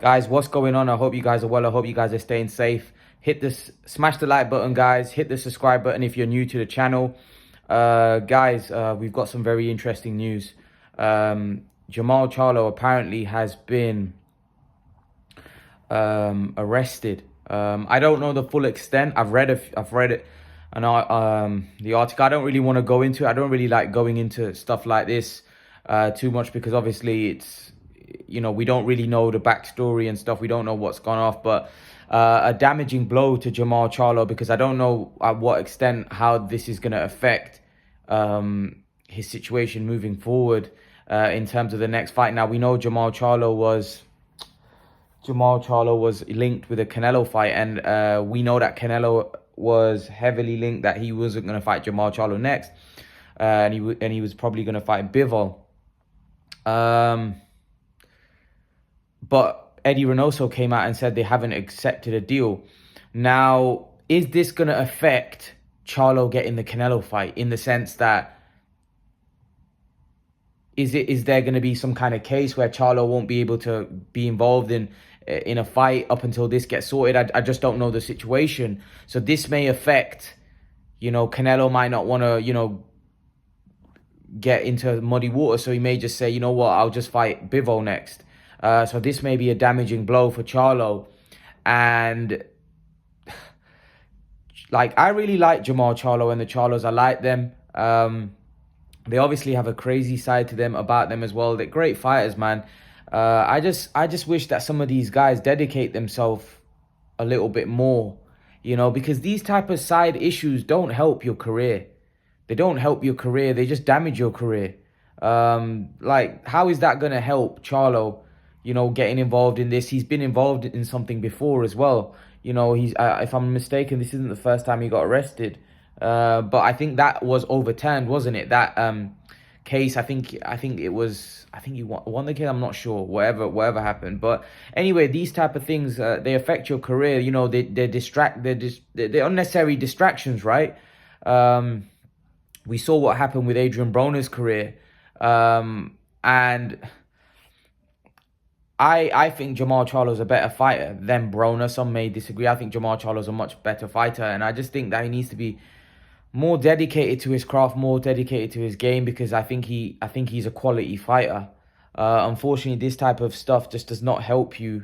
Guys, what's going on? I hope you guys are well. I hope you guys are staying safe. Hit this, smash the like button, guys. Hit the subscribe button if you're new to the channel. Guys, we've got some very interesting news. Jermall Charlo apparently has been arrested. I don't know the full extent. I've read it, and the article. I don't really want to go into it. I don't really like going into stuff like this too much because obviously it's, we don't really know the backstory and stuff. We don't know what's gone off, but a damaging blow to Jermall Charlo because I don't know at what extent how this is going to affect his situation moving forward in terms of the next fight. Now we know Jermall Charlo was linked with a Canelo fight, and we know that Canelo was heavily linked that he wasn't going to fight Jermall Charlo next, and he was probably going to fight Bivol. But Eddie Reynoso came out and said they haven't accepted a deal. Now, is this going to affect Charlo getting the Canelo fight in the sense that is there going to be some kind of case where Charlo won't be able to be involved in a fight up until this gets sorted? I just don't know the situation. So this may affect, Canelo might not want to, get into muddy water. So he may just say, you know what, I'll just fight Bivol next. So this may be a damaging blow for Charlo. And I really like Jermall Charlo and the Charlos. I like them. They obviously have a crazy side to them about them as well. They're great fighters, man. I just wish that some of these guys dedicate themselves a little bit more, because these type of side issues don't help your career. They don't help your career. They just damage your career. How is that going to help Charlo, getting involved in this? He's been involved in something before as well. He's, if I'm mistaken, this isn't the first time he got arrested. But I think that was overturned, wasn't it? That case, I think he won the case. I'm not sure. Whatever happened. But anyway, these type of things they affect your career. They're unnecessary distractions, right? We saw what happened with Adrian Broner's career, and I think Jermall Charlo's a better fighter than Broner. Some may disagree. I think Jermall Charlo's a much better fighter, and I just think that he needs to be more dedicated to his craft, more dedicated to his game, because I think he's a quality fighter. Unfortunately, this type of stuff just does not help you.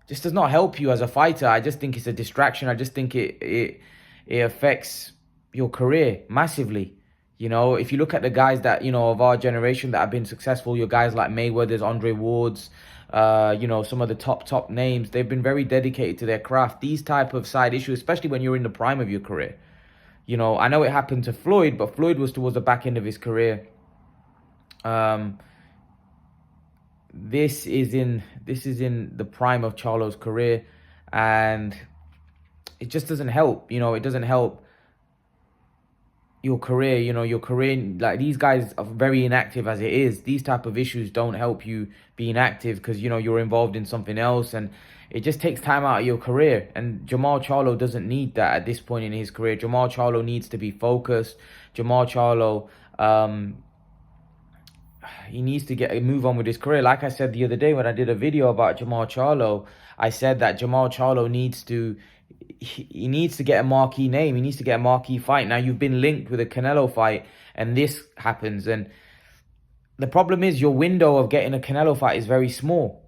Just does not help you as a fighter. I just think it's a distraction. I just think it affects your career massively. If you look at the guys that, of our generation that have been successful, your guys like Mayweather's, Andre Ward's, some of the top names, they've been very dedicated to their craft. These type of side issues, especially when you're in the prime of your career. I know it happened to Floyd, but Floyd was towards the back end of his career. This is in the prime of Charlo's career, and it just doesn't help. It doesn't help your career. Your career, these guys are very inactive as it is. These type of issues don't help you be inactive because you're involved in something else, and it just takes time out of your career. And Jermall Charlo doesn't need that at this point in his career. Jermall Charlo needs to be focused. Jermall Charlo, he needs to move on with his career. Like I said the other day when I did a video about Jermall Charlo, I said that Jermall Charlo needs to get a marquee name. He needs to get a marquee fight. Now, you've been linked with a Canelo fight, and this happens. And the problem is your window of getting a Canelo fight is very small.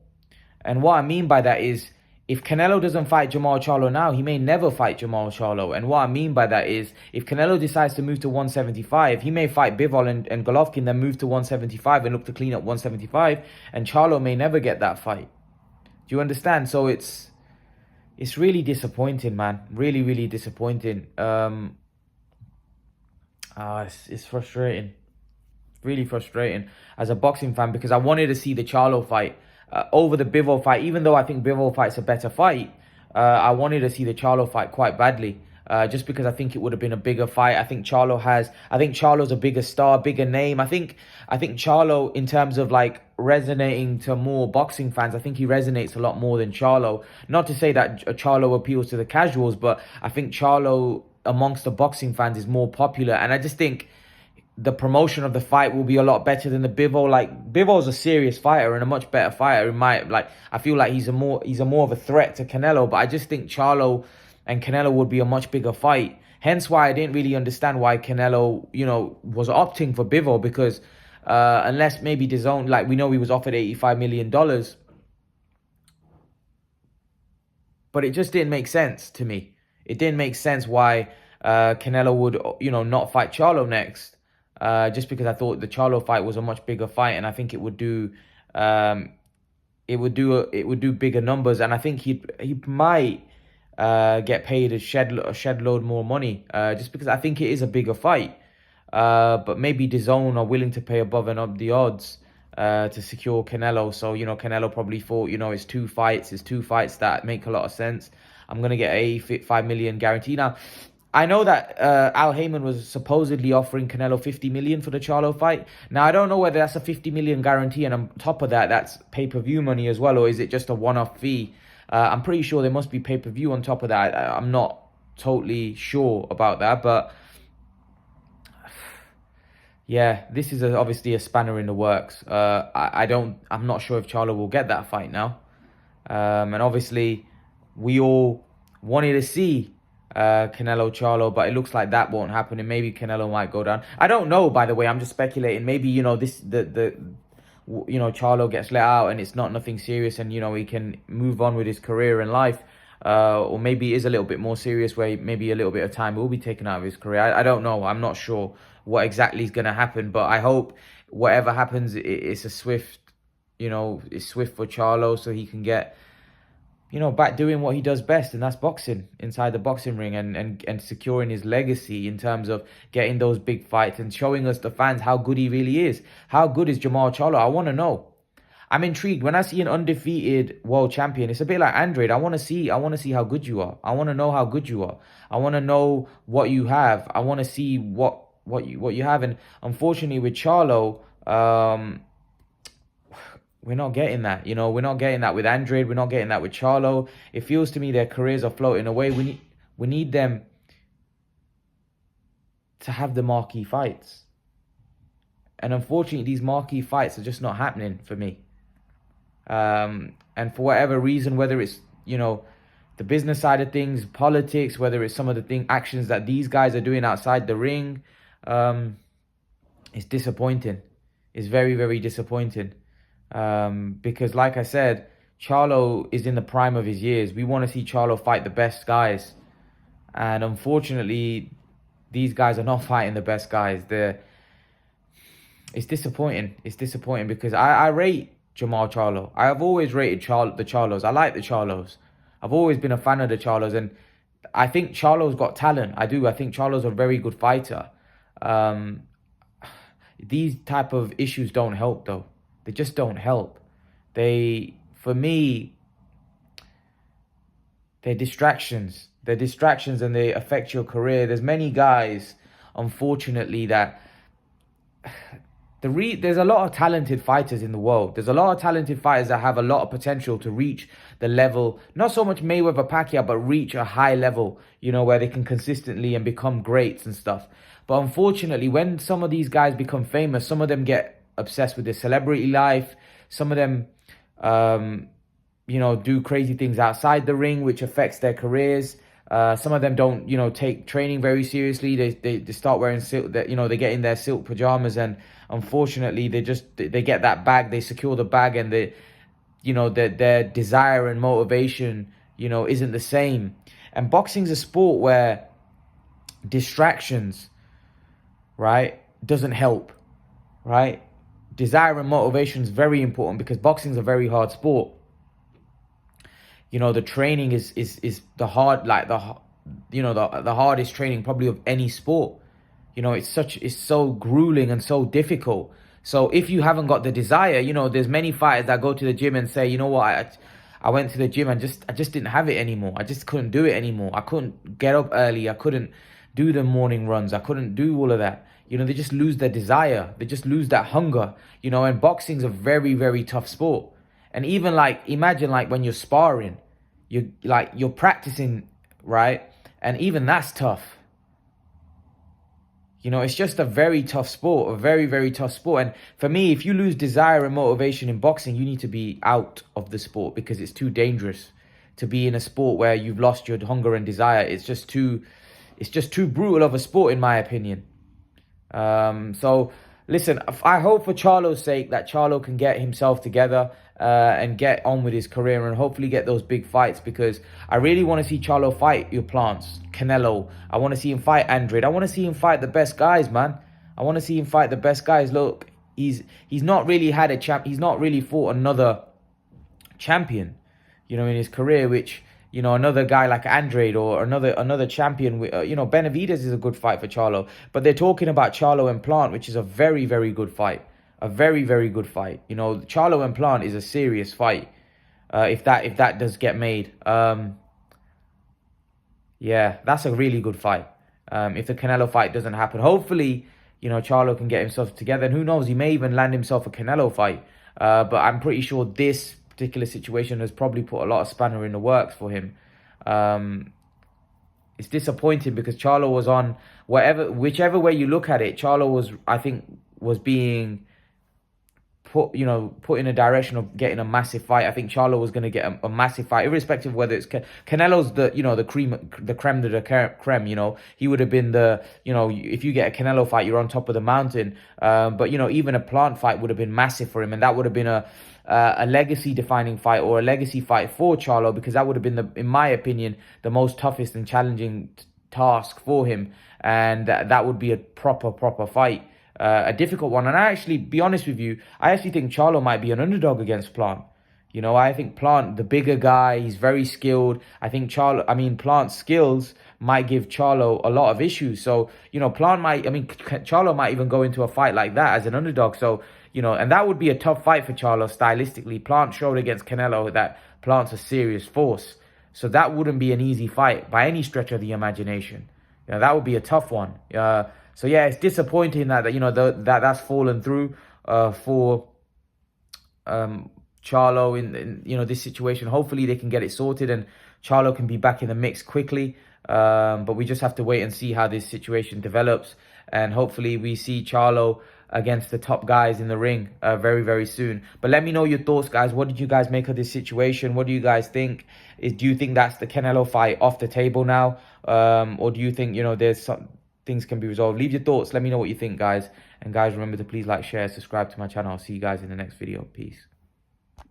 And what I mean by that is, if Canelo doesn't fight Jermall Charlo now, he may never fight Jermall Charlo. And what I mean by that is, if Canelo decides to move to 175, he may fight Bivol and Golovkin, then move to 175 and look to clean up 175. And Charlo may never get that fight. Do you understand? So it's really disappointing, man. Really, really disappointing. It's frustrating. Really frustrating as a boxing fan, because I wanted to see the Charlo fight over the Bivol fight. Even though I think Bivol fight's a better fight, I wanted to see the Charlo fight quite badly. Just because I think it would have been a bigger fight. I think Charlo's a bigger star, bigger name. I think Charlo, in terms of resonating to more boxing fans, I think he resonates a lot more than Charlo. Not to say that Charlo appeals to the casuals, but I think Charlo amongst the boxing fans is more popular. And I just think the promotion of the fight will be a lot better than the Bivol. Like, Bivol's a serious fighter and a much better fighter. I feel like he's a more of a threat to Canelo, but I just think Charlo and Canelo would be a much bigger fight. Hence why I didn't really understand why Canelo, was opting for Bivol, because unless maybe DAZN, like, we know he was offered $85 million, but it just didn't make sense to me. It didn't make sense why Canelo would, not fight Charlo next. Just because I thought the Charlo fight was a much bigger fight, and I think it would do bigger numbers, and I think he might get paid a shed load more money, just because I think it is a bigger fight. But maybe DAZN are willing to pay above and up the odds to secure Canelo. So, Canelo probably thought, it's two fights that make a lot of sense. I'm going to get a $5 million guarantee. Now, I know that Al Heyman was supposedly offering Canelo $50 million for the Charlo fight. Now, I don't know whether that's a $50 million guarantee, and on top of that, that's pay-per-view money as well, or is it just a one-off fee? I'm pretty sure there must be pay-per-view on top of that. I'm not totally sure about that, but yeah, this is obviously a spanner in the works. I'm not sure if Charlo will get that fight now. And obviously, we all wanted to see Canelo Charlo, but it looks like that won't happen, and maybe Canelo might go down. I don't know, by the way. I'm just speculating. Maybe Charlo gets let out and it's not nothing serious, and he can move on with his career and life, or maybe it is a little bit more serious, where maybe a little bit of time will be taken out of his career. I don't know. I'm not sure what exactly is going to happen, but I hope whatever happens, it's a swift, it's swift for Charlo, so he can get back doing what he does best, and that's boxing inside the boxing ring, and securing his legacy in terms of getting those big fights and showing us, the fans, how good he really is. How good is Jermall Charlo? I want to know. I'm intrigued. When I see an undefeated world champion, it's a bit like Andrade. I want to see how good you are. I want to know how good you are. I want to know what you have. I want to see what you have. And unfortunately with Charlo, we're not getting that. We're not getting that with Andrade. We're not getting that with Charlo. It feels to me their careers are floating away. We need them to have the marquee fights. And unfortunately, these marquee fights are just not happening for me. And for whatever reason, whether it's, the business side of things, politics, whether it's some of the actions that these guys are doing outside the ring, it's disappointing. It's very, very disappointing. Because like I said, Charlo is in the prime of his years. We want to see Charlo fight the best guys. And unfortunately, these guys are not fighting the best guys. It's disappointing. It's disappointing because I rate Jermall Charlo. I have always rated the Charlos. I like the Charlos. I've always been a fan of the Charlos. And I think Charlo's got talent. I do. I think Charlo's a very good fighter. These type of issues don't help, though. They just don't help. For me, they're distractions. They're distractions, and they affect your career. There's many guys, unfortunately, that there's a lot of talented fighters in the world. There's a lot of talented fighters that have a lot of potential to reach the level, not so much Mayweather, Pacquiao, but reach a high level, where they can consistently and become greats and stuff. But unfortunately, when some of these guys become famous, some of them get obsessed with their celebrity life. Some of them, do crazy things outside the ring, which affects their careers. Some of them don't, take training very seriously. They start wearing silk. They get in their silk pajamas, and unfortunately, they get that bag. They secure the bag, and their desire and motivation, isn't the same. And boxing's a sport where distractions, right, doesn't help, right? Desire and motivation is very important, because boxing is a very hard sport. The training is the hardest training probably of any sport. It's so grueling and so difficult. So if you haven't got the desire, there's many fighters that go to the gym and say, I went to the gym and I just didn't have it anymore. I just couldn't do it anymore. I couldn't get up early. I couldn't do the morning runs. I couldn't do all of that. They just lose their desire. They just lose that hunger. And boxing's a very, very tough sport. And even imagine when you're sparring, you're practicing, right? And even that's tough. You know, it's just a very tough sport, a very, very tough sport. And for me, if you lose desire and motivation in boxing, you need to be out of the sport because it's too dangerous to be in a sport where you've lost your hunger and desire. It's just too brutal of a sport, in my opinion. So listen, I hope for Charlo's sake that Charlo can get himself together and get on with his career and hopefully get those big fights, because I really want to see Charlo fight your plants, Canelo. I want to see him fight Andrade. I want to see him fight the best guys, man. I want to see him fight the best guys. Look, he's not really had a champ. He's not really fought another champion, you know, in his career, which, you know, another guy like Andrade or another champion, you know, Benavidez is a good fight for Charlo. But they're talking about Charlo and Plant, which is a very, very good fight. A very, very good fight. You know, Charlo and Plant is a serious fight. If that does get made. Yeah, that's a really good fight. If the Canelo fight doesn't happen. Hopefully, you know, Charlo can get himself together. And who knows, he may even land himself a Canelo fight. But I'm pretty sure this particular situation has probably put a lot of spanner in the works for him. It's disappointing because Charlo was on whichever way you look at it, Charlo was being put in a direction of getting a massive fight. I think Charlo was going to get a massive fight, irrespective of whether it's Canelo's the creme de la creme. You know, he would have been if you get a Canelo fight, you're on top of the mountain. But you know, even a Plant fight would have been massive for him, and that would have been a legacy defining fight or a legacy fight for Charlo, because that would have been in my opinion, the most toughest and challenging task for him, and that would be a proper fight. A difficult one. And I actually, be honest with you, I actually think Charlo might be an underdog against Plant. You know, I think Plant, the bigger guy, he's very skilled. I think Plant's skills might give Charlo a lot of issues. So, you know, Charlo might even go into a fight like that as an underdog. So, you know, and that would be a tough fight for Charlo stylistically. Plant showed against Canelo that Plant's a serious force. So that wouldn't be an easy fight by any stretch of the imagination. You know, that would be a tough one. So yeah, it's disappointing that you know that's fallen through for Charlo in you know this situation. Hopefully they can get it sorted and Charlo can be back in the mix quickly. But we just have to wait and see how this situation develops, and hopefully we see Charlo against the top guys in the ring very, very soon. But let me know your thoughts, guys. What did you guys make of this situation? What do you guys think? Do you think that's the Canelo fight off the table now, or do you think, you know, there's some things can be resolved? Leave your thoughts. Let me know what you think, guys. And guys, remember to please like, share, subscribe to my channel. I'll see you guys in the next video. Peace.